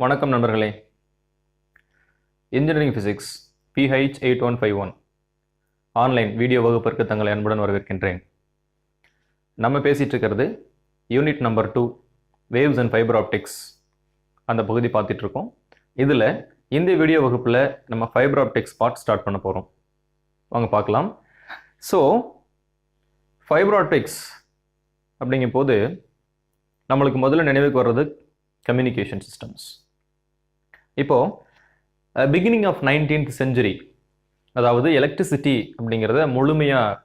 வணக்கம் நண்பர்களே. Engineering physics PH8151 online video வகுப்பிற்கு தங்களை அன்புடன் வரவேற்கின்றேன். நம்ம பேசிட்டு இருக்கிறது unit number 2 waves and fibre optics அந்த பகுதி பார்த்துட்டு இருக்கோம். இதில் இந்த வீடியோ வகுப்பில் நம்ம ஃபைபர் ஆப்டிக்ஸ் பார்ட் ஸ்டார்ட் பண்ண போகிறோம். வாங்க பார்க்கலாம். ஸோ ஃபைபர் ஆப்டிக்ஸ் அப்படிங்கும் போது நம்மளுக்கு முதல்ல நினைவுக்கு வர்றது கம்யூனிகேஷன் சிஸ்டம்ஸ். இப்போது பிகினிங் ஆஃப் 19th century, அதாவது எலக்ட்ரிசிட்டி அப்படிங்கிறத முழுமையாக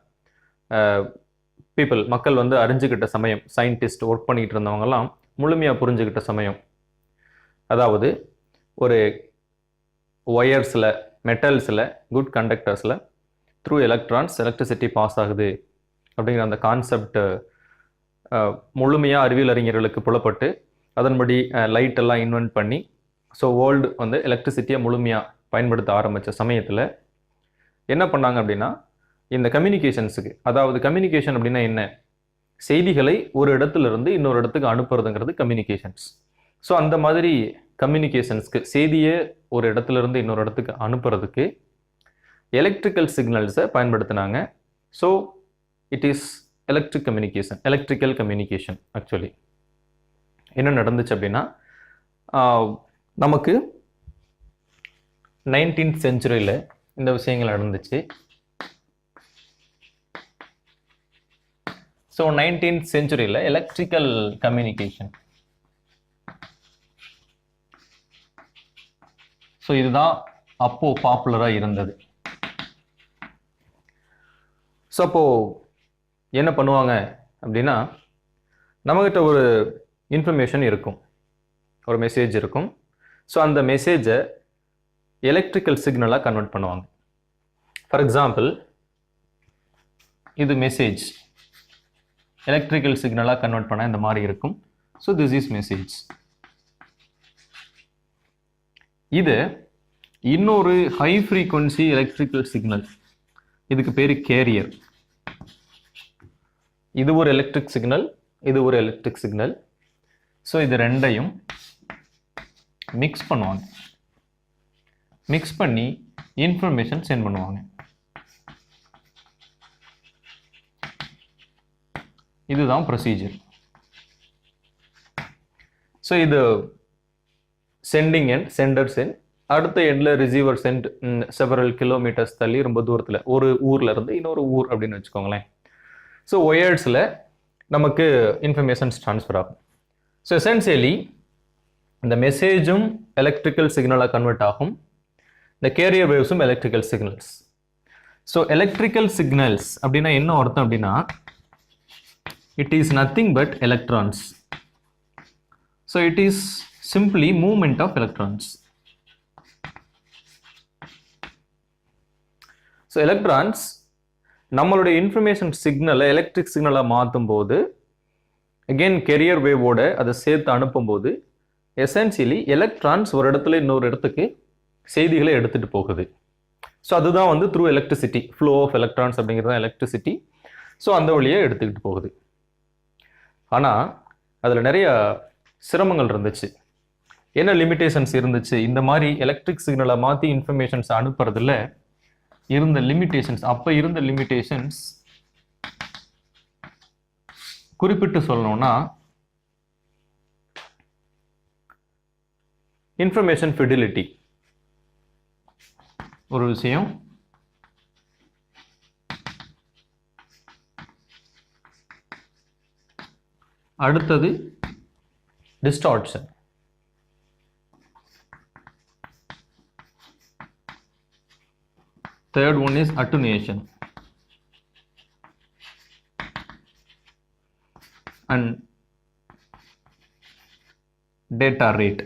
மக்கள் வந்து அறிஞ்சுக்கிட்ட சமயம், சயின்டிஸ்ட் ஒர்க் பண்ணிகிட்டு இருந்தவங்கலாம் முழுமையாக புரிஞ்சுக்கிட்ட சமயம். அதாவது ஒரு ஒயர்ஸில், மெட்டல்ஸில், குட் கண்டக்டர்ஸில் த்ரூ எலக்ட்ரான்ஸ் எலக்ட்ரிசிட்டி பாஸ் ஆகுது அப்படிங்கிற அந்த கான்செப்ட் முழுமையாக அறிவியல் அறிஞர்களுக்கு புலப்பட்டு அதன்படி லைட் எல்லாம் இன்வென்ட் பண்ணி ஸோ வேர்ல்டு வந்து எலக்ட்ரிசிட்டியை முழுமையாக பயன்படுத்த ஆரம்பித்த சமயத்தில் என்ன பண்ணாங்க அப்படின்னா, இந்த கம்யூனிகேஷன்ஸுக்கு, அதாவது கம்யூனிகேஷன் அப்படின்னா என்ன, செய்திகளை ஒரு இடத்துலேருந்து இன்னொரு இடத்துக்கு அனுப்புறதுங்கிறது கம்யூனிகேஷன்ஸ். ஸோ அந்த மாதிரி கம்யூனிகேஷன்ஸ்க்கு, செய்தியை ஒரு இடத்துலேருந்து இன்னொரு இடத்துக்கு அனுப்புறதுக்கு எலக்ட்ரிக்கல் சிக்னல்ஸை பயன்படுத்தினாங்க. So it is electrical communication. Actually என்ன நடந்துச்சு அப்படின்னா, நமக்கு 19th centuryல இந்த விஷயங்கள் நடந்துச்சு. ஸோ 19th centuryல எலக்ட்ரிக்கல் கம்யூனிகேஷன், ஸோ இதுதான் அப்போ பாப்புலராக இருந்தது. ஸோ அப்போ என்ன பண்ணுவாங்க அப்படின்னா, நம்மகிட்ட ஒரு இன்ஃபர்மேஷன் இருக்கும், ஒரு மெசேஜ் இருக்கும். ஸோ அந்த மெசேஜை எலக்ட்ரிக்கல் சிக்னலாக கன்வெர்ட் பண்ணுவாங்க. ஃபார் எக்ஸாம்பிள், இது மெசேஜ் எலக்ட்ரிக்கல் சிக்னலாக கன்வெர்ட் பண்ணால் இந்த மாதிரி இருக்கும். So this is message. இது இன்னொரு ஹை ஃப்ரீக்வன்சி எலக்ட்ரிக்கல் சிக்னல், இதுக்கு பேர் கேரியர். இது ஒரு எலக்ட்ரிக் சிக்னல், இது ஒரு எலக்ட்ரிக் சிக்னல். ஸோ இது ரெண்டையும் மிக்ஸ் பண்ணுவாங்க. மிக்ஸ் பண்ணி இன்ஃபர்மேஷன் சென்ட் பண்ணுவாங்க. இதுதான் ப்ரொசீஜர். ஸோ இது சென்டிங் எண்ட், சென்டர் சென்ட், அடுத்த எண்டில் ரிசீவர் சென்ட், செவரல் கிலோமீட்டர்ஸ் தள்ளி, ரொம்ப தூரத்தில், ஒரு ஊரில் இருந்து இன்னொரு ஊர் அப்படின்னு வச்சுக்கோங்களேன். ஸோ ஒயர்ஸில் நமக்கு இன்ஃபர்மேஷன்ஸ் ட்ரான்ஸ்ஃபர் ஆகும். ஸோ எசென்சியலி இந்த மெசேஜும் எலக்ட்ரிக்கல் சிக்னலாக கன்வெர்ட் ஆகும், இந்த கேரியர் வேவ்ஸும் electrical signals. So electrical signals அப்படின்னா என்ன அர்த்தம் அப்படின்னா, it is nothing but electrons. So it is simply movement of electrons. So electrons நம்மளுடைய இன்ஃபர்மேஷன் சிக்னலை எலக்ட்ரிக் சிக்னலாக மாற்றும் போது, அகெயின் கேரியர் வேவோட அதை சேர்த்து அனுப்பும்போது, எசென்சியலி எலக்ட்ரான்ஸ் ஒரு இடத்துல இன்னொரு இடத்துக்கு செய்திகளை எடுத்துகிட்டு போகுது. ஸோ அதுதான் வந்து through electricity, flow of electrons அப்படிங்கிறது தான் எலக்ட்ரிசிட்டி. ஸோ அந்த வழியை எடுத்துக்கிட்டு போகுது. ஆனால் அதில் நிறைய சிரமங்கள் இருந்துச்சு. என்ன லிமிட்டேஷன்ஸ் இருந்துச்சு, இந்த மாதிரி எலக்ட்ரிக் சிக்னலை மாற்றி இன்ஃபர்மேஷன்ஸ் அனுப்புறதுல இருந்த லிமிட்டேஷன்ஸ், அப்போ இருந்த லிமிட்டேஷன்ஸ் குறிப்பிட்டு சொல்லணும்னா, இன்ஃபர்மேஷன் ஃபிடிலிட்டி ஒரு விஷயம், அடுத்தது distortion, third one is attenuation, and data rate.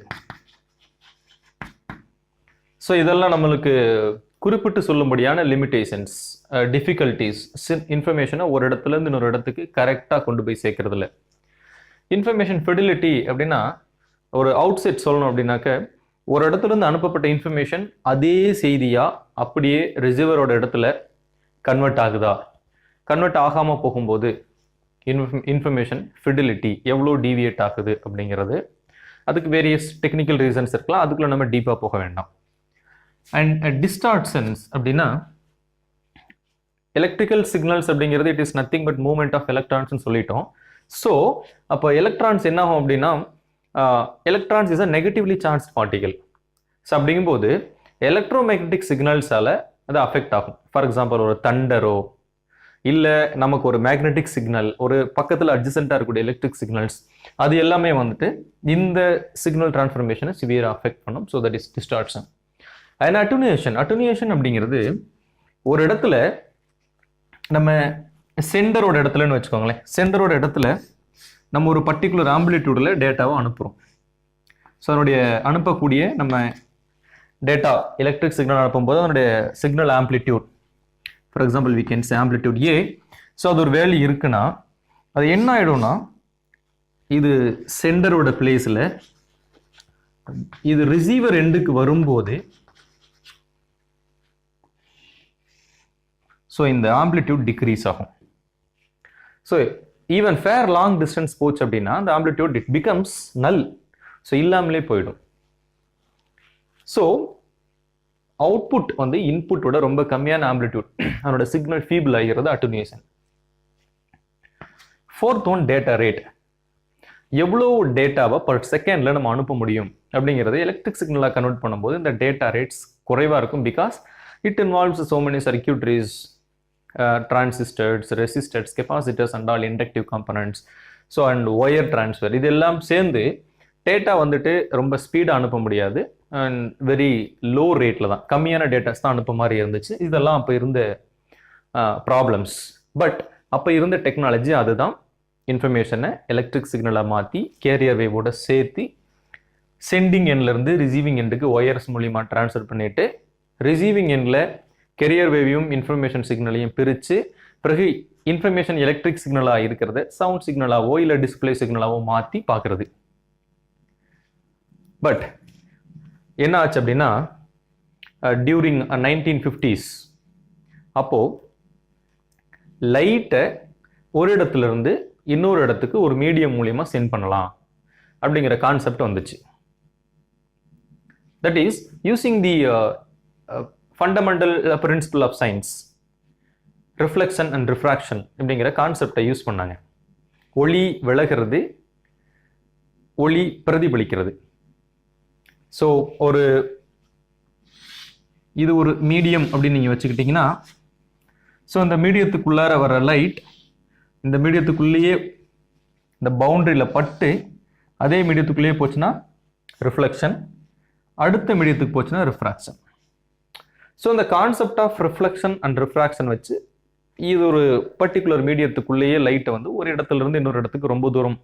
So இதெல்லாம் நம்மளுக்கு குறிப்பிட்டு சொல்லும்படியான லிமிட்டேஷன்ஸ், டிஃபிகல்ட்டிஸ், இன்ஃபர்மேஷனை ஒரு இடத்துலேருந்து இன்னொரு இடத்துக்கு கரெக்டாக கொண்டு போய் சேர்க்கறதில்ல. இன்ஃபர்மேஷன் ஃபிடிலிட்டி அப்படின்னா, ஒரு அவுட் செட் சொல்லணும் அப்படின்னாக்க, ஒரு இடத்துலேருந்து அனுப்பப்பட்ட இன்ஃபர்மேஷன் அதே செய்தியாக அப்படியே ரிசீவரோட இடத்துல கன்வெர்ட் ஆகுதா, கன்வெர்ட் ஆகாமல் போகும்போது இன்ஃபர்மேஷன் ஃபிடிலிட்டி எவ்வளோ டீவியேட் ஆகுது அப்படிங்கிறது. அதுக்கு வேரியஸ் டெக்னிக்கல் ரீசன்ஸ் இருக்கலாம், அதுக்குள்ள நம்ம டீப்பாக போக வேண்டாம். அண்ட் டிஸ்டார்ஷன்ஸ் அப்படின்னா எலக்ட்ரிக்கல் சிக்னல்ஸ் அப்படிங்கிறது it is nothing but movement of எலக்ட்ரான்ஸ்னு சொல்லிட்டோம். ஸோ அப்போ எலக்ட்ரான்ஸ் என்ன ஆகும் அப்படின்னா electrons is a negatively charge particle. So அப்படிங்கும்போது எலக்ட்ரோமேக்னட்டிக் சிக்னல்ஸால் அது அஃபெக்ட் ஆகும். ஃபார் எக்ஸாம்பிள் ஒரு தண்டரோ இல்லை நமக்கு ஒரு மேக்னெட்டிக் சிக்னல், ஒரு பக்கத்தில் அட்ஜசென்ட்டாக இருக்கக்கூடிய எலக்ட்ரிக் சிக்னல்ஸ், அது எல்லாமே வந்துட்டு இந்த சிக்னல் டிரான்ஸ்ஃபர்மேஷனை சிவியராக அஃபெக்ட் பண்ணும். So that is distortion. And attenuation அப்படிங்கிறது ஒரு இடத்துல நம்ம சென்டரோட இடத்துலன்னு வச்சுக்கோங்களேன், சென்டரோட இடத்துல நம்ம ஒரு பர்டிகுலர் ஆம்பிளிடியூடில் டேட்டாவை அனுப்புகிறோம். ஸோ அதனுடைய அனுப்பக்கூடிய நம்ம டேட்டா எலக்ட்ரிக் சிக்னல் அனுப்பும்போது அதனுடைய signal amplitude, for example we can say amplitude A. So அது ஒரு வேல்யூ இருக்குன்னா அது என்ன ஆகிடும்னா இது சென்டரோட பிளேஸில் இது ரிசீவர் எண்டுக்கு வரும்போது ஸோ இந்த ஆம்பிளிடியூட் டிக்ரீஸ் ஆகும். So even for long distance போச்சு அப்படின்னா அந்த amplitude it becomes null. So இல்லாமலே போயிடும். ஸோ அவுட்புட் வந்து இன்புட்டோட ரொம்ப கம்மியான ஆம்பிளிடியூட், அதனோட சிக்னல் ஃபீபிள் ஆகிறது attenuation. Fourth one data rate. எவ்வளோ டேட்டாவை பர் செகண்டில் நம்ம அனுப்ப முடியும் அப்படிங்கிறது எலக்ட்ரிக் சிக்னலாக கன்வெர்ட் பண்ணும்போது இந்த டேட்டா ரேட்ஸ் குறைவாக இருக்கும். Because it involves so many circuitries, transistors, resistors, capacitors and all inductive components. So and wire transfer இதெல்லாம் சேர்ந்து டேட்டா வந்துட்டு ரொம்ப ஸ்பீடாக அனுப்ப முடியாது. அண்ட் வெரி லோ ரேட்டில் தான், கம்மியான டேட்டாஸ் தான் அனுப்ப மாதிரி இருந்துச்சு. இதெல்லாம் அப்போ இருந்த ப்ராப்ளம்ஸ். பட் அப்போ இருந்த டெக்னாலஜி அதுதான், இன்ஃபர்மேஷனை எலக்ட்ரிக் சிக்னலாக மாற்றி கேரியர் வேவோட சேர்த்து சென்டிங் எண்ட்லேருந்து ரிசீவிங் எண்டுக்கு ஒயர்ஸ் மூலிமா ட்ரான்ஸ்ஃபர் பண்ணிவிட்டு ரிசீவிங் எண்டில் கெரியர் வேவையும் இன்ஃபர்மேஷன் சிக்னலையும் பிரித்து பிறகு இன்ஃபர்மேஷன் எலக்ட்ரிக் சிக்னலாக இருக்கிறத சவுண்ட் சிக்னலாவோ இல்லை டிஸ்பிளே சிக்னலாவோ மாற்றி பார்க்குறது. பட் என்ன ஆச்சு அப்படின்னா டியூரிங் 1950s அப்போது லைட்டை ஒரு இடத்துலேருந்து இன்னொரு இடத்துக்கு ஒரு மீடியம் மூலிமா சென்ட் பண்ணலாம் அப்படிங்கிற கான்செப்ட் வந்துச்சு. That is using the fundamental principle of science, reflection and refraction அப்படிங்கிற கான்செப்டை யூஸ் பண்ணாங்க. ஒளி விலகிறது, ஒளி பிரதிபலிக்கிறது. ஸோ இது ஒரு மீடியம் அப்படின்னு நீங்கள் வச்சுக்கிட்டிங்கன்னா, ஸோ இந்த மீடியத்துக்குள்ளார வர லைட் இந்த மீடியத்துக்குள்ளேயே இந்த பவுண்டரியில் பட்டு அதே மீடியத்துக்குள்ளேயே போச்சுன்னா ரிஃப்ளெக்ஷன், அடுத்த மீடியத்துக்கு போச்சுன்னா ரிஃப்ராக்ஷன். ஸோ இந்த concept of reflection and refraction வச்சு இது ஒரு பர்டிகுலர் மீடியத்துக்குள்ளேயே லைட்டை வந்து ஒரு இடத்துலேருந்து இன்னொரு இடத்துக்கு ரொம்ப தூரம்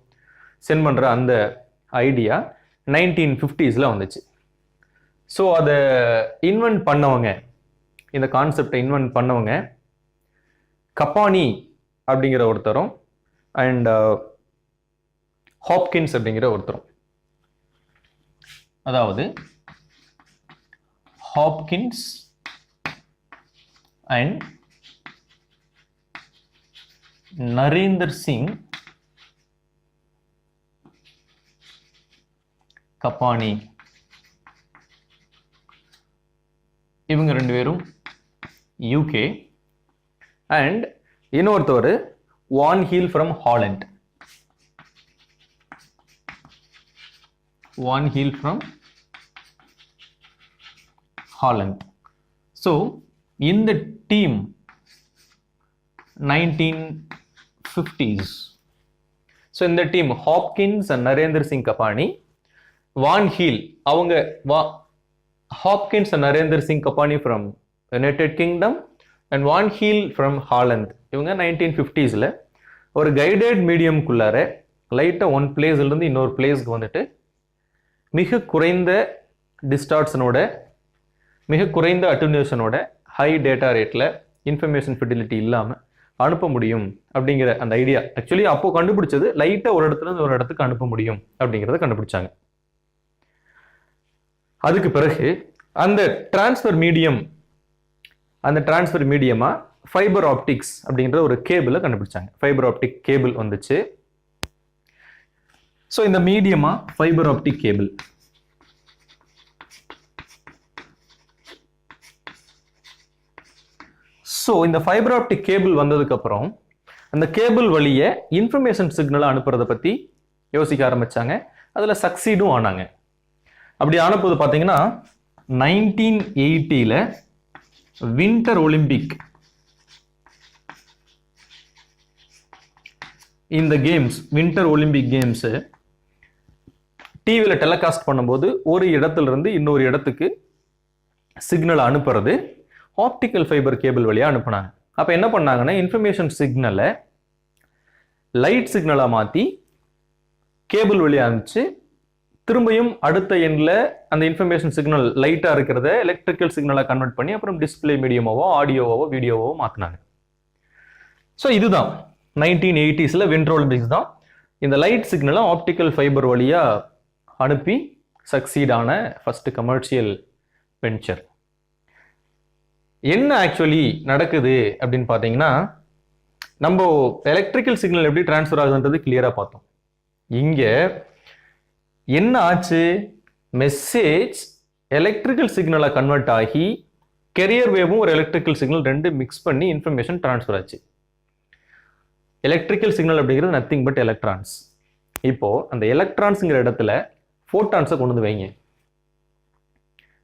சென்ட் பண்ணுற அந்த ஐடியா 1950s வந்துச்சு. ஸோ அதை இன்வென்ட் பண்ணவங்க, இந்த கான்செப்டை இன்வென்ட் பண்ணவங்க கப்பானி அப்படிங்கிற ஒருத்தரும் அண்ட் ஹாப்கின்ஸ் அப்படிங்கிற ஒருத்தரும். அதாவது ஹாப்கின்ஸ் அண்ட் நரேந்தர் சிங் கப்பானி, இவங்க ரெண்டு பேரும் யூகே. அண்ட் இன்னொருத்தவர் Van Heel from Holland, Van Heel from Holland. So இந்த டீம் 1950s. ஸோ இந்த team Hopkins and Narender Singh Kapany, Van Heel அவங்க Hopkins and Narender Singh Kapany from United Kingdom and Van Heel from Holland, இவங்க 1950s ஒரு guided மீடியம்குள்ளார லைட்டாக one பிளேஸ்லேருந்து இன்னொரு பிளேஸ்க்கு வந்துட்டு மிக குறைந்த டிஸ்டார்ஷனோட, மிக குறைந்த அட்டுனேஷனோட, ஹை டேட்டா ரேட்டில் இன்ஃபர்மேஷன் ஃபிடிலிட்டி இல்லாமல் அனுப்ப முடியும் அப்படிங்கிற அந்த ஐடியா. ஆக்சுவலி அப்போ கண்டுபிடிச்சது லைட்டாக ஒரு இடத்துல இருந்து ஒரு இடத்துக்கு அனுப்ப முடியும் அப்படிங்கிறத கண்டுபிடிச்சாங்க. அதுக்கு பிறகு அந்த டிரான்ஸ்ஃபர் மீடியமா ஃபைபர் ஆப்டிக்ஸ் அப்படிங்கிற ஒரு கேபிளை கண்டுபிடிச்சாங்க. ஃபைபர் ஆப்டிக் கேபிள் வந்துச்சு. ஸோ இந்த மீடியமா ஃபைபர் ஆப்டிக் கேபிள். ஸோ இந்த ஃபைபர் ஆப்டிக் கேபிள் வந்ததுக்கு அப்புறம் அந்த கேபிள் வழியே இன்ஃபர்மேஷன் சிக்னலை அனுப்புறதை பற்றி யோசிக்க ஆரம்பிச்சாங்க. அதில் சக்சீடும் ஆனாங்க. அப்படி ஆனப்போது பார்த்தீங்கன்னா 1980 வின்டர் ஒலிம்பிக் இந்த கேம்ஸ், வின்டர் ஒலிம்பிக் கேம்ஸ் டிவியில் டெலிகாஸ்ட் பண்ணும்போது ஒரு இடத்துல இருந்து இன்னொரு இடத்துக்கு சிக்னலை அனுப்புறது ஆப்டிக்கல் ஃபைபர் கேபிள் வழியாக அனுப்புனாங்க. அப்போ என்ன பண்ணாங்கன்னா இன்ஃபர்மேஷன் சிக்னலை லைட் சிக்னலாக மாற்றி கேபிள் வழியாக அனுப்பிச்சு திரும்பியும் அடுத்த எண்ணில் அந்த இன்ஃபர்மேஷன் சிக்னல் லைட்டாக இருக்கிறத எலக்ட்ரிக்கல் சிக்னலாக கன்வெர்ட் பண்ணி அப்புறம் டிஸ்பிளே மீடியமாவோ ஆடியோவோ வீடியோவோ மாற்றினாங்க. ஸோ இதுதான் 1980s வின்டர் ஒலிம்பிக்ஸ் தான் இந்த லைட் சிக்னலை ஆப்டிக்கல் ஃபைபர் வழியாக அனுப்பி சக்சீடான ஃபர்ஸ்ட் கமர்ஷியல் வெஞ்சர். என்ன ஆக்சுவலி நடக்குது அப்படின்னு பார்த்தீங்கன்னா, நம்ம எலக்ட்ரிக்கல் சிக்னல் எப்படி டிரான்ஸ்ஃபர் ஆகுதுன்றது கிளியராக பார்த்தோம். இங்கே என்ன ஆச்சு, மெசேஜ் எலக்ட்ரிக்கல் சிக்னலாக கன்வெர்ட் ஆகி கேரியர் வேவும் ஒரு எலக்ட்ரிக்கல் சிக்னல் ரெண்டு மிக்ஸ் பண்ணி இன்ஃபர்மேஷன் டிரான்ஸ்ஃபர் ஆச்சு. எலக்ட்ரிக்கல் சிக்னல் அப்படிங்கிறது நத்திங் பட் எலக்ட்ரான்ஸ். இப்போ அந்த எலக்ட்ரான்ஸ்ங்கிற இடத்துல ஃபோட்டான்ஸை கொண்டு வந்து வைங்க.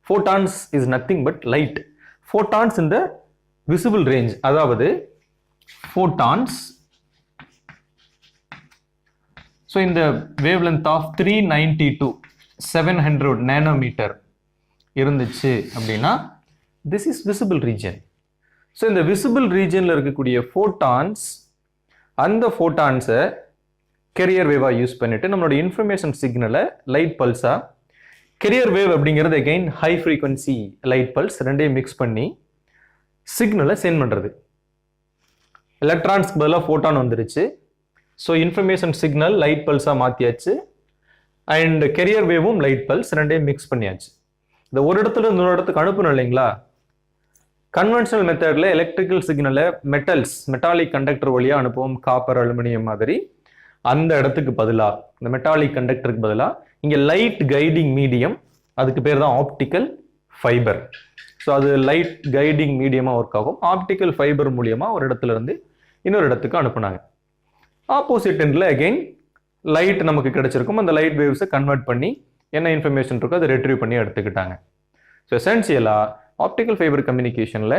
Photons is nothing but light. Photons இந்த விசிபிள் ரேஞ்ச், அதாவது ஃபோட்டான்ஸ் ஸோ இந்த வேவ் லென்த் ஆஃப் 392 நானோமீட்டர் இருந்துச்சு அப்படின்னா this is visible region. So இந்த விசிபிள் ரீஜனில் இருக்கக்கூடிய ஃபோட்டான்ஸ், அந்த ஃபோட்டான்ஸை கேரியர் வேவாக யூஸ் பண்ணிட்டு நம்மளோட இன்ஃபர்மேஷன் சிக்னலை லைட் பல்ஸாக, கேரியர் வேவ் அப்படிங்கிறது again high frequency light pulse ரெண்டையும் மிக்ஸ் பண்ணி சிக்னலை சென்ட் பண்ணுறது. எலக்ட்ரான்ஸ்க்கு பதிலாக ஃபோட்டான் வந்துருச்சு. ஸோ இன்ஃபர்மேஷன் சிக்னல் லைட் பல்ஸாக மாற்றியாச்சு அண்ட் கேரியர் வேவும் லைட் பல்ஸ் ரெண்டையும் மிக்ஸ் பண்ணியாச்சு. இந்த ஒரு இடத்துல இன்னொரு இடத்துக்கு அனுப்பணும் இல்லைங்களா. கன்வென்ஷனல் மெத்தடில் எலக்ட்ரிக்கல் சிக்னலை மெட்டாலிக் கண்டக்டர் வழியாக அனுப்புவோம், காப்பர், அலுமினியம் மாதிரி. அந்த இடத்துக்கு பதிலாக, இந்த மெட்டாலிக் கண்டக்டருக்கு பதிலாக இங்கே லைட் கைடிங் மீடியம், அதுக்கு பேர் தான் ஆப்டிக்கல் ஃபைபர். ஸோ அது லைட் கைடிங் மீடியமாக ஒர்க் ஆகும். ஆப்டிக்கல் ஃபைபர் மூலியமாக ஒரு இடத்துல இருந்து இன்னொரு இடத்துக்கு அனுப்புனாங்க. ஆப்போசிட் எண்டில் அகெயின் லைட் நமக்கு கிடைச்சிருக்கும். அந்த லைட் வேவ்ஸை கன்வெர்ட் பண்ணி என்ன இன்ஃபர்மேஷன் இருக்கோ அதை ரெட்ரீவ் பண்ணி எடுத்துக்கிட்டாங்க. ஸோ எசென்சியலாக ஆப்டிக்கல் ஃபைபர் கம்யூனிகேஷனில்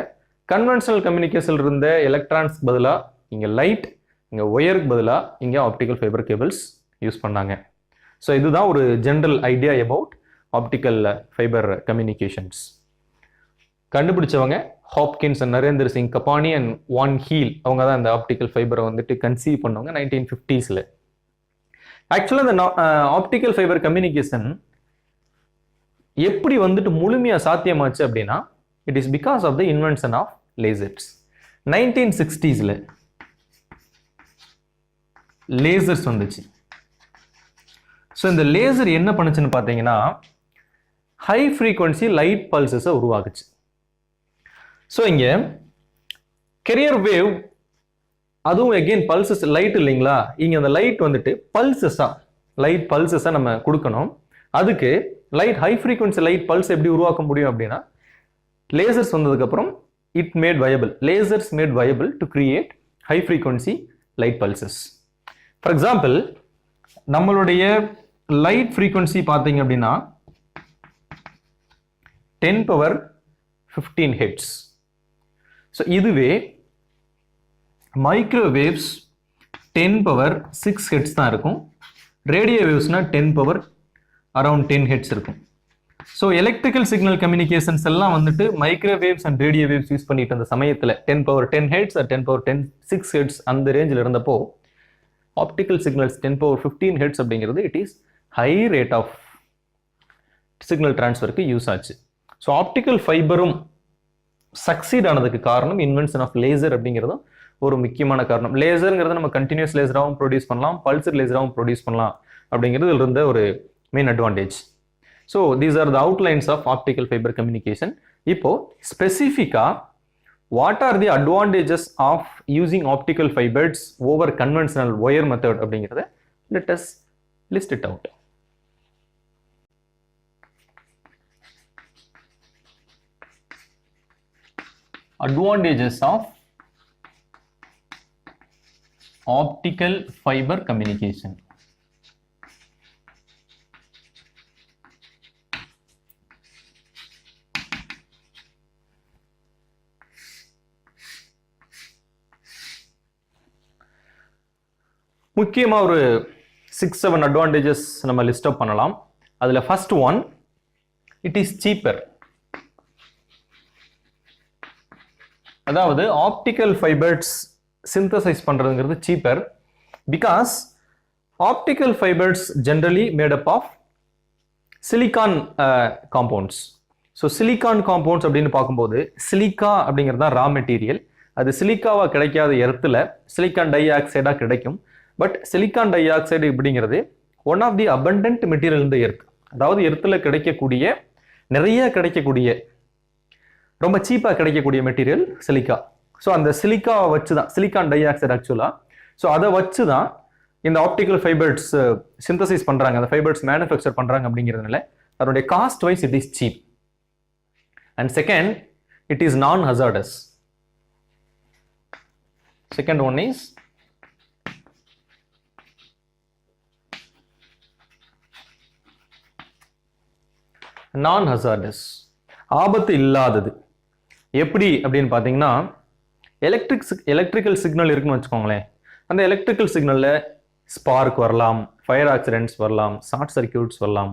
கன்வென்ஷனல் கம்யூனிகேஷன் இருந்த எலக்ட்ரான்ஸ்க்கு பதிலாக இங்கே லைட், இங்கே ஒயருக்கு பதிலாக இங்கே ஆப்டிக்கல் ஃபைபர் கேபிள்ஸ் யூஸ் பண்ணாங்க. ஸோ இதுதான் ஒரு general idea about optical fibre communications. கண்டுபிடிச்சவங்க Hopkins and Narendra Singh Kapany and Van Heel. அவங்க தான் இந்த ஆப்டிக்கல் ஃபைபரை வந்துட்டு கன்சீவ் பண்ணவங்க 1950s. ஆக்சுவலாக இந்த ஆப்டிக்கல் ஃபைபர் கம்யூனிகேஷன் எப்படி வந்துட்டு முழுமையாக சாத்தியமாச்சு அப்படின்னா it is because of the invention of lasers. 1960s lasers வந்துச்சு. ஸோ இந்த லேசர் என்ன பண்ணுச்சுன்னு பார்த்தீங்கன்னா ஹை ஃப்ரீக்வன்சி லைட் பல்சஸை உருவாக்குச்சு. ஸோ இங்கே கேரியர் வேவ், அதுவும் எகெயின் பல்சஸ் லைட் இல்லைங்களா. இங்கே அந்த லைட் வந்துட்டு லைட் பல்சஸாக நம்ம கொடுக்கணும். அதுக்கு light high frequency light pulse எப்படி உருவாக்க முடியும் அப்படின்னா லேசர்ஸ் வந்ததுக்கப்புறம் lasers made viable to create high frequency light pulses. For example நம்மளுடைய லைட் ஃப்ரீக்வன்சி பார்த்தீங்க அப்படின்னா 10^15 ஹெர்ட்ஸ். ஸோ இதுவே மைக்ரோவேவ்ஸ் 10^6 ஹெர்ட்ஸ் தான் இருக்கும். ரேடியோ வேவ்ஸ்னா 10^10 ஹெர்ட்ஸ் இருக்கும். ஸோ எலக்ட்ரிக்கல் சிக்னல் கம்யூனிகேஷன்ஸ் எல்லாம் வந்துட்டு microwaves and radio waves use பண்ணிட்டு இருந்த சமயத்தில் 10^10 ஹெர்ட்ஸ் 10^6 ஹெர்ட்ஸ் அந்த ரேஞ்சில் இருந்தப்போ ஆப்டிக்கல் சிக்னல்ஸ் 10^15 ஹெர்ட்ஸ் அப்படிங்கிறது it is high rate of signal டிரான்ஸ்ஃபருக்கு யூஸ் ஆச்சு. ஸோ ஆப்டிக்கல் ஃபைபரும் சக்சீட் ஆனதுக்கு காரணம் இன்வென்ஷன் ஆஃப் லேசர் அப்படிங்கிறதும் ஒரு முக்கியமான காரணம். லேசருங்கிறது நம்ம கண்டினியூஸ் லேசராகவும் ப்ரொடியூஸ் பண்ணலாம், பல்சர் லேசராகவும் ப்ரொடியூஸ் பண்ணலாம் அப்படிங்கிறது இருந்த ஒரு main advantage. So these are the outlines of optical fibre communication. இப்போ ஸ்பெசிஃபிக்காக what are the advantages of using optical fibres over conventional wire method அப்படிங்கிறத let us List it out. Advantages of optical fiber communication. முக்கியமா ஒரு 6-7 advantages நம்ம list up பண்ணலாம். அதுல first one, it is cheaper. அதாவது optical fibres synthesise பண்றதுங்கிறது cheaper, because optical fibres generally made up of silicon compounds. So silicon compounds அப்படின்னு பார்க்கும்போது silica அப்படிங்கிறது தான் ரா மெட்டீரியல். அது சிலிக்காவா கிடைக்காத இடத்துல சிலிக்கான் டை ஆக்சைடா கிடைக்கும். பட் சிலிக்கான் டை ஆக்சைடு அப்படிங்கிறது one of the abundant material இந்த எர்த். அதாவது எர்த்தில் கிடைக்கக்கூடிய நிறைய கிடைக்கக்கூடிய ரொம்ப சீப்பாக கிடைக்கக்கூடிய மெட்டீரியல் சிலிக்கா. ஸோ அந்த சிலிக்காவை வச்சு தான் சிலிக்கான் டை ஆக்சைடு ஆக்சுவலாக. ஸோ அதை வச்சு தான் இந்த ஆப்டிக்கல் ஃபைபர்ஸ் சிந்தசைஸ் பண்ணுறாங்க, அந்த ஃபைபர்ஸ் மேனுஃபேக்சர் பண்ணுறாங்க. அப்படிங்கிறதுனால அதனுடைய cost wise it is cheap. And second, it is non hazardous. Second one is non hazardous, ஆபத்து இல்லாதது. எப்படி அப்படின்னு பார்த்தீங்கன்னா, எலக்ட்ரிக்கல் சிக்னல் இருக்குன்னு வச்சுக்கோங்களேன். அந்த எலக்ட்ரிக்கல் சிக்னலில் ஸ்பார்க் வரலாம், ஃபயர் ஆக்சிடென்ட்ஸ் வரலாம், ஷார்ட் சர்க்கியூட்ஸ் வரலாம்.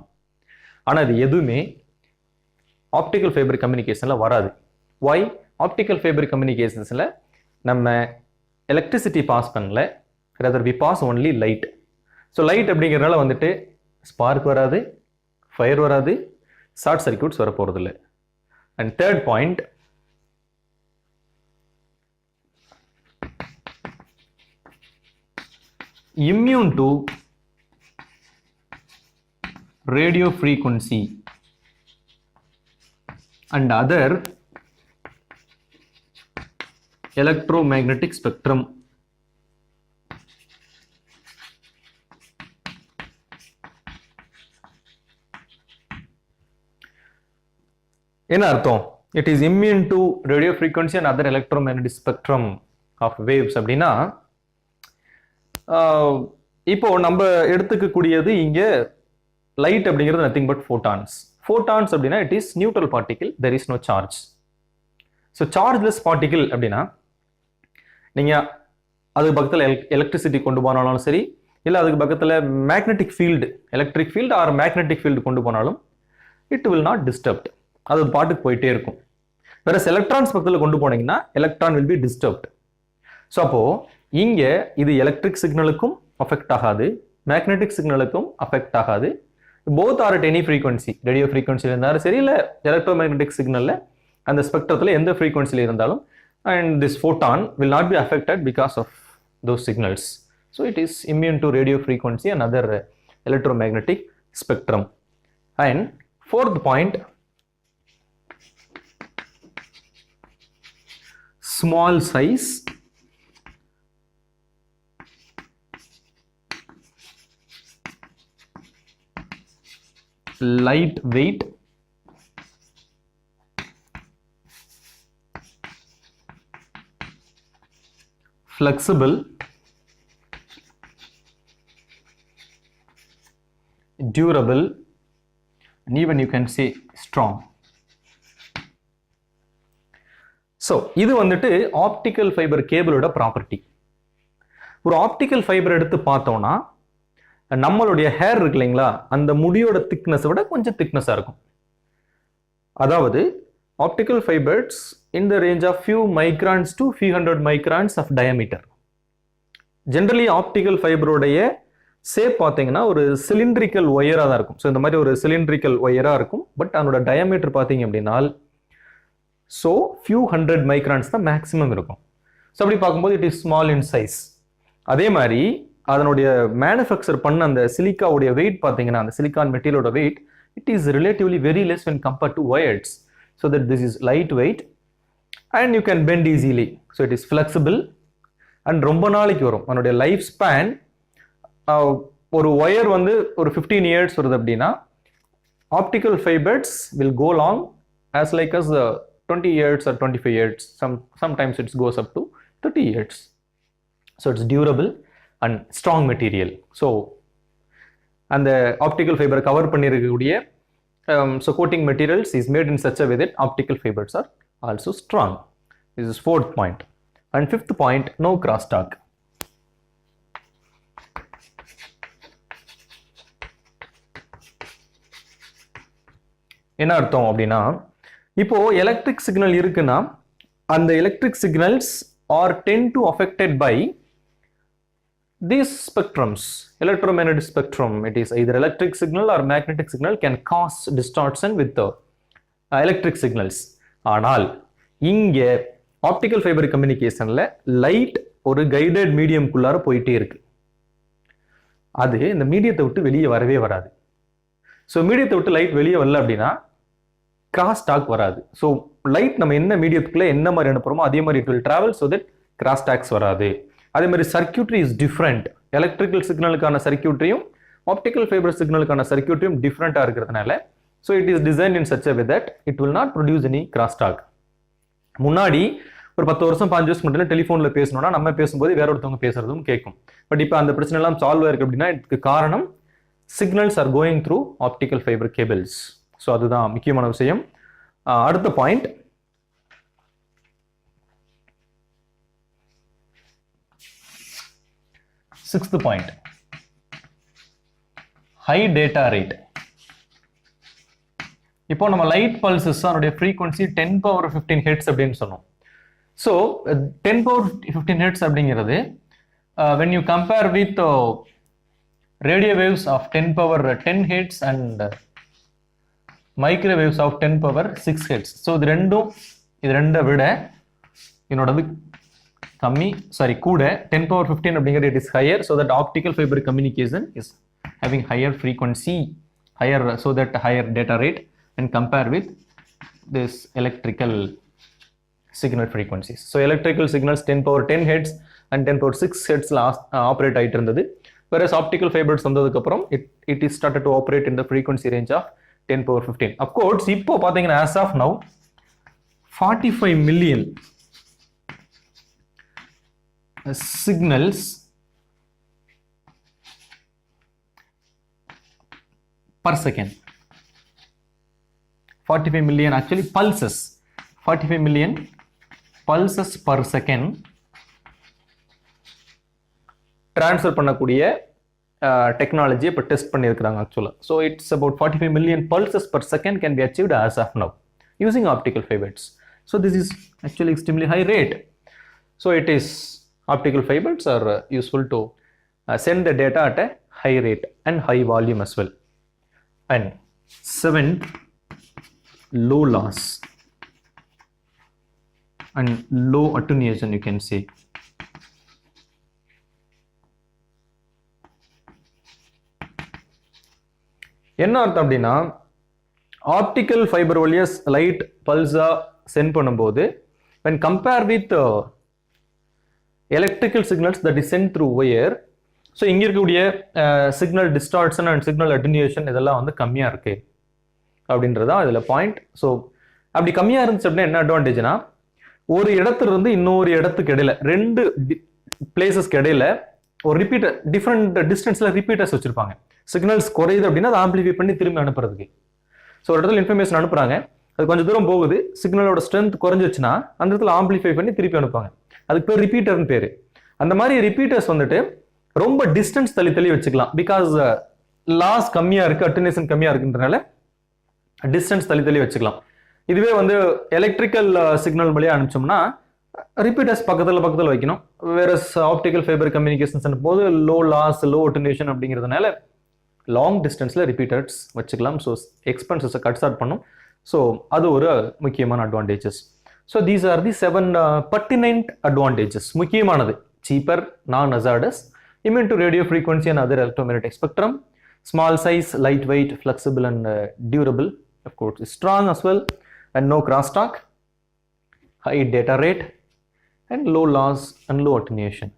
ஆனால் இது எதுவுமே ஆப்டிக்கல் ஃபைபர் கம்யூனிகேஷனில் வராது. ஒய்? ஆப்டிக்கல் ஃபைபர் கம்யூனிகேஷன்ஸில் நம்ம எலக்ட்ரிசிட்டி பாஸ் பண்ணல, rather we pass only light. So light அப்படிங்கிறதுனால வந்துட்டு ஸ்பார்க் வராது, ஃபயர் வராது, ஷார்ட் சர்க்கியூட்ஸ் வர போறதில்லை. And third point, immune to radio frequency and other electromagnetic spectrum. என்ன அர்த்தம்? It is immune to radio frequency and other electromagnetic spectrum of waves. அப்படின்னா இப்போ நம்ம எடுத்துக்கக்கூடியது இங்க லைட் அப்படிங்கிறது நத்திங் பட் ஃபோட்டான்ஸ். ஃபோட்டான்ஸ் அப்படின்னா it is neutral particle, there is no charge. So chargeless particle அப்படின்னா நீங்க அதுக்கு பக்கத்தில் எலக்ட்ரிசிட்டி கொண்டு போனாலும் சரி, இல்லை அதுக்கு பக்கத்தில் magnetic field, electric field R magnetic field கொண்டு போனாலும் இட் வில் நாட் டிஸ்டர்ப்ட். அது பாட்டுக்கு போயிட்டே இருக்கும். வேற எலக்ட்ரான்ஸ் பக்கத்தில் கொண்டு போனீங்கன்னா electron will be disturbed. So அப்போ இங்க இது எலக்ட்ரிக் சிக்னலுக்கும் அஃபெக்ட் ஆகாது, மேக்னெட்டிக் சிக்னலுக்கும் அஃபெக்ட் ஆகாது. Both are at any frequency, radio ஃப்ரீக்வன்சியில் இருந்தாலும் சரி, இல்லை எலக்ட்ரோ மேக்னெட்டிக் சிக்னலில் அந்த ஸ்பெக்ட்ரத்தில் எந்த ஃப்ரீக்வன்சியில் இருந்தாலும், and this photon will not be affected because of those signals. So it is immune to radio frequency and other electromagnetic spectrum. And fourth point, small size, light weight, flexible, durable, and even you can say strong. So இது வந்துட்டு optical fibre கேபிளோட property. ஒரு optical fibre எடுத்து பார்த்தோம்னா நம்மளுடைய hair இருக்கு இல்லைங்களா, அந்த முடியோட திக்னஸை விட கொஞ்சம் திக்னஸாக இருக்கும். அதாவது optical fibres in the range of few microns to few hundred microns of diameter. Generally optical ஃபைபரோடைய ஷேப் பார்த்தீங்கன்னா ஒரு சிலிண்ட்ரிக்கல் ஒயராக தான் இருக்கும். ஸோ இந்த மாதிரி ஒரு சிலிண்ட்ரிக்கல் ஒயராக இருக்கும். பட் அதனோட டயமீட்டர் பார்த்தீங்க அப்படின்னா ஸோ ஃபியூ ஹண்ட்ரட் மைக்ரான்ஸ் தான் மேக்ஸிமம் இருக்கும். ஸோ அப்படி பார்க்கும்போது it is small in size. அதே மாதிரி அதனுடைய மேனுஃபேக்சர் பண்ண அந்த சிலிக்காவுடைய வெயிட் பார்த்தீங்கன்னா, அந்த சிலிக்கான் மெட்டீரியலோட weight it is relatively very less when compared to wires. So that this is light weight and you can bend easily. So it is flexible and ரொம்ப நாளைக்கு வரும். அதனுடைய லைஃப் ஸ்பேன் ஒரு ஒயர் வந்து ஒரு 15 years வருது அப்படின்னா optical fibers will go long as like as 20 years or 25 years. Sometimes it goes up to 30 years. So it's durable and strong material. So and the optical fiber cover பண்ணிருக்கக்கூடிய so coating materials is made in such a way that optical fibers are also strong. This is fourth point. And fifth point, no crosstalk. என்ன அர்த்தம் அப்படின்னா இப்போ electric signal இருக்குன்னா அந்த electric signals are tend to affected by these spectrums, electromagnetic spectrum. It is either electric signal or magnetic signal can cause distortion with the electric signals. ஆனால் இங்க optical fibre கம்யூனிகேஷன்ல light ஒரு guided மீடியம்குள்ளார போயிட்டே இருக்கு. அது இந்த மீடியத்தை விட்டு வெளியே வரவே வராது. ஸோ மீடியத்தை விட்டு லைட் வெளியே வரல அப்படின்னா கிராஸ் டாக் வராது. ஸோ லைட் நம்ம என்ன மீடியத்துக்குள்ள என்ன மாதிரி அனுப்புறோமோ அதே மாதிரி it will travel so that cross talks வராது. அதே மாதிரி சர்க்யூட்ரி இஸ் டிஃப்ரெண்ட். எலக்ட்ரிக்கல் சிக்னலுக்கான சர்க்யூட்ரியும் ஆப்டிக்கல் ஃபைபர் சிக்னலுக்கான சர்க்யூட்ரியும் டிஃப்ரெண்டா இருக்கிறதுனால so it is design in such a way that it will not produce any cross talk. முன்னாடி ஒரு 10 வருஷம் 5 வருஷம் மட்டும் டெலிஃபோன்ல பேசணும்னா நம்ம பேசும்போது வேற ஒருத்தவங்க பேசுறதும் கேட்கும். பட் இப்போ அந்த பிரச்சனை எல்லாம் சால்வ் ஆயிருக்கு அப்படின்னா இதுக்கு காரணம் signals are going through optical fibre cables. So அதுதான் முக்கியமான விஷயம். அடுத்த point, sixth point, high data rate. இப்போ நம்ம லைட் பல்சஸ் அதனுடைய ஃப்ரீக்வன்சி 10^15 ஹெர்ட்ஸ் அப்படின்னு சொன்னோம். ஸோ 10^15 ஹெர்ட்ஸ் அப்படிங்கிறது when you compare with radio waves of 10^10 hertz and microwaves of 10^6 hertz. So இது ரெண்டை விட என்னோடது கம்மி, சாரி கூட. 10^15 அப்படிங்கிறது it is higher, so that optical fibre communication is having higher frequency, higher, so that higher data rate and compare with this electrical signal frequencies. So electrical signals 10^10 hertz and 10^6 hertz operate ஆயிட்டு இருந்தது. Whereas optical fibers வந்ததுக்கு அப்புறம் it is started to operate in the frequency range of 10^15. Of course இப்போ பாத்தீங்கன்னா as of now 45 million signals per second. 45 million actually pulses, 45 million pulses per second transfer பண்ணக்கூடிய technology இப்போ test பண்ணியிருக்கிறாங்க ஆக்சுவலாக. So it's about 45 million pulses per second can be achieved as of now using optical fibers. So this is actually extremely high rate. So it is optical fibers are useful to send the data at a high rate and high volume as well. And seventh, low loss and low attenuation, you can say. என்ன அர்த்தம் அப்படின்னா optical fibre வழியா light பல்ஸா send பண்ணும்போது when compare with electrical signals that is sent through wire, so இங்க இருக்கக்கூடிய signal distortion and signal attenuation இதெல்லாம் வந்து கம்மியா இருக்கு அப்படின்றதா இதுல பாயிண்ட். ஸோ அப்படி கம்மியா இருந்துச்சு அப்படின்னா என்ன அட்வான்டேஜ்னா ஒரு இடத்துல இருந்து இன்னொரு இடத்துக்கு இடையில, ரெண்டு பிளேசஸ்க்கு இடையில ஒரு ரிப்பீட்டர் டிஃப்ரெண்ட் டிஸ்டன்ஸ்ல ரிப்பீட்டர்ஸ் வச்சிருப்பாங்க. சிக்னல்ஸ் குறையுது அப்படின்னா அதை ஆம்பிளிஃபை பண்ணி திரும்பி அனுப்புறதுக்கு. ஸோ ஒரு இடத்துல இன்ஃபர்மேஷன் அனுப்புறாங்க, அது கொஞ்சம் தூரம் போகுது, சிக்னலோட ஸ்ட்ரென்த் குறைஞ்சிச்சுன்னா அந்த இடத்துல ஆம்பிளிஃபை பண்ணி திருப்பி அனுப்புவாங்க. அதுக்கு பேர் ரிப்பீட்டர்னு பேரு. அந்த மாதிரி ரிப்பீட்டர்ஸ் வந்துட்டு ரொம்ப டிஸ்டன்ஸ் தள்ளி வச்சுக்கலாம். பிகாஸ் லாஸ் கம்மியா இருக்கு, அட்டென்யூஷன் கம்மியா இருக்குன்றனால டிஸ்டன்ஸ் தள்ளி வச்சுக்கலாம். இதுவே வந்து எலக்ட்ரிக்கல் சிக்னல் வழியா அனுப்பிச்சோம்னா ரிப்பீட்டர்ஸ் பக்கத்துல வைக்கணும். வேற ஆப்டிக்கல் ஃபைபர் கம்யூனிகேஷன்ஸ் போது லோ லாஸ், லோ அட்டென்யூஷன் அப்படிங்கிறதுனால லாங் டிஸ்டன்ஸ்ல ரிப்பீட்டர்ஸ் வச்சுக்கலாம். ஸோ எக்ஸ்பென்சஸை கட் ஷார்ட் பண்ணும். ஸோ அது ஒரு முக்கியமான advantages. So these R the 7 pertinent advantages. முக்கியமானது cheaper, non-hazardous, immune to radio frequency and other electromagnetic spectrum, small size, lightweight, flexible and durable, of course strong as well, and no crosstalk, high data rate and low loss and low attenuation.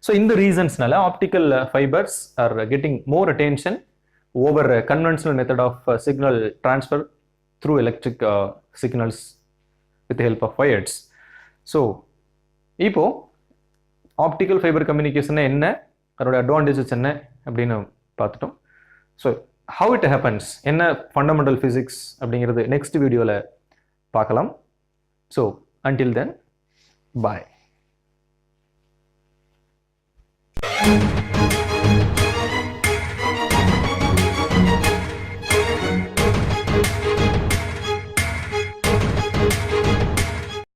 So இந்த ரீசன்ஸ்னால optical fibres are getting more attention over conventional method of signal transfer through electric signals with help of wires. So இப்போ optical fibre communication என்ன, அதோட advantages என்ன அப்படின்னு பார்த்துட்டோம். So how it happens, என்ன fundamental physics அப்படிங்கிறது நெக்ஸ்ட் வீடியோவில் பார்க்கலாம். ஸோ அன்டில் தென் பாய்.